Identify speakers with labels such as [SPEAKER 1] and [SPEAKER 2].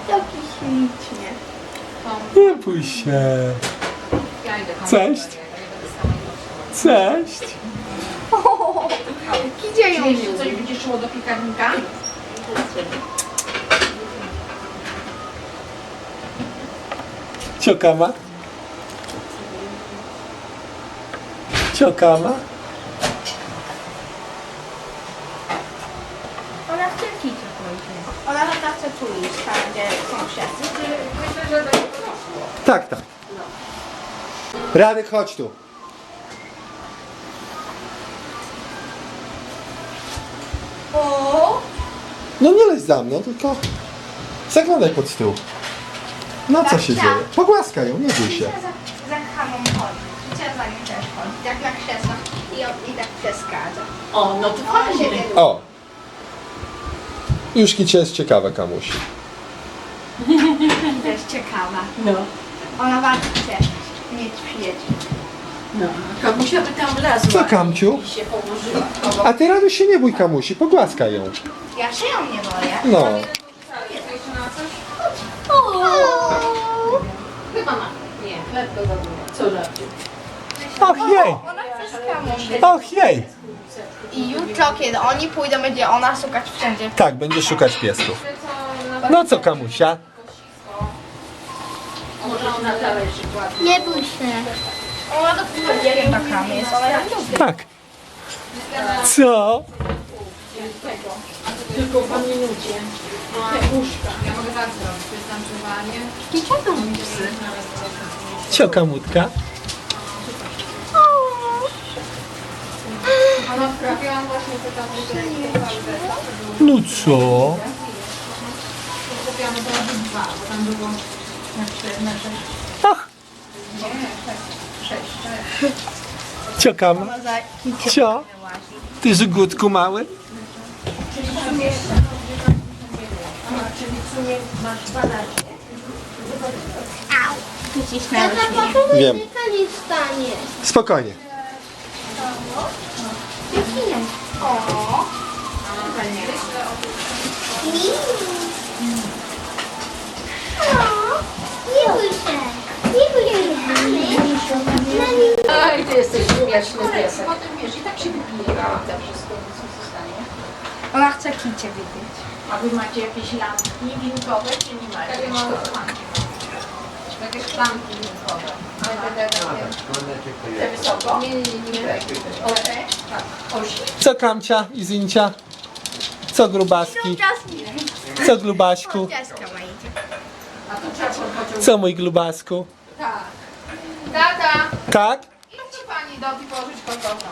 [SPEAKER 1] Jaki ślicznie.
[SPEAKER 2] Nie bój się. Cześć. Cześć.
[SPEAKER 1] Gdzie ją
[SPEAKER 3] Jeśli coś będzie szło do piekarnika?
[SPEAKER 2] Ciokama? Ciokama?
[SPEAKER 1] Ona chce kicie pójść. Ona chyba chce tu iść, tam gdzie są wszyscy.
[SPEAKER 3] Myślę, że do niego doszło.
[SPEAKER 2] Tak, tak. Radek, chodź tu.
[SPEAKER 1] O!
[SPEAKER 2] No nie leć za mną, tylko zaglądaj pod stół. No co się dzieje? Pogłaskaj ją, nie bój się.
[SPEAKER 1] Za kamą chodzi. Chciała za nim też chodzi. Tak na krzesłach i tak przeskadza.
[SPEAKER 3] O, no to
[SPEAKER 1] Ona się
[SPEAKER 3] fajnie.
[SPEAKER 1] nie
[SPEAKER 2] O! Już Kicia jest ciekawa, kamusi.
[SPEAKER 1] To jest ciekawa.
[SPEAKER 3] No.
[SPEAKER 1] Ona bardzo chce mieć przyjaciół.
[SPEAKER 3] No. Kamusia by tam wlazła.
[SPEAKER 2] Co, Kamciu?
[SPEAKER 3] I się położyła.
[SPEAKER 2] A ty, Raduś, się nie bój, kamusi, pogłaskaj ją.
[SPEAKER 1] Ja się ją nie boję.
[SPEAKER 2] No.
[SPEAKER 3] Chyba ma. Nie, chleb do zadania. Co żarcie?
[SPEAKER 2] Och jej!
[SPEAKER 1] Ona chce z kamą.
[SPEAKER 2] Och jej!
[SPEAKER 1] I jutro, kiedy oni pójdą, będzie ona szukać wszędzie.
[SPEAKER 2] Tak, będzie szukać piesków. No co, kamusia?
[SPEAKER 3] Może ona talerzyk ładnie.
[SPEAKER 1] Nie bój się. Ona do nie wiem, do kamy jest. Ona ją lubi.
[SPEAKER 2] Tak. Co?
[SPEAKER 3] Tylko po minucie. Te łóżka.
[SPEAKER 4] Ja mogę tak zrobić, to jest tańcowanie.
[SPEAKER 1] I czego mi psy?
[SPEAKER 2] Ciokamutka.
[SPEAKER 4] Ona wprawiłam właśnie te tam
[SPEAKER 2] No co?
[SPEAKER 4] kupiłam to razy 2, bo tam było na 4, na 6.
[SPEAKER 2] Ach,
[SPEAKER 4] Nie, 6.
[SPEAKER 2] ciokama.
[SPEAKER 1] Ona za kicie
[SPEAKER 2] Cio?
[SPEAKER 1] łazi.
[SPEAKER 2] Ty żygutku mały?
[SPEAKER 1] Au! Wycisnęły się.
[SPEAKER 2] Wiem.
[SPEAKER 1] nie stanie.
[SPEAKER 2] Spokojnie.
[SPEAKER 1] O! Nie bój się. Nie bój się.
[SPEAKER 3] Aj, ty jesteś śmieszny piesek.
[SPEAKER 4] Potem wiesz, i tak się wypije to wszystko, nic nie zostanie.
[SPEAKER 1] Ona chce kicie wypić.
[SPEAKER 3] A wy macie jakieś lampki winkowe, czy nie macie?
[SPEAKER 4] Takie małe szklanki. Takie szklanki winkowe. Ale te
[SPEAKER 3] Te wysoko?
[SPEAKER 4] Nie, nie, nie.
[SPEAKER 3] O te? Tak. Osi.
[SPEAKER 2] Co, Kamcia i Zincia? Co, grubaski? Co, grubaśku?
[SPEAKER 1] Ciaska ma idzie.
[SPEAKER 3] A tu trzeba pociągnąć.
[SPEAKER 2] Co, mój grubasku?
[SPEAKER 4] Tak. Tata,
[SPEAKER 2] Tak?
[SPEAKER 4] idź pani do położyć kokosą.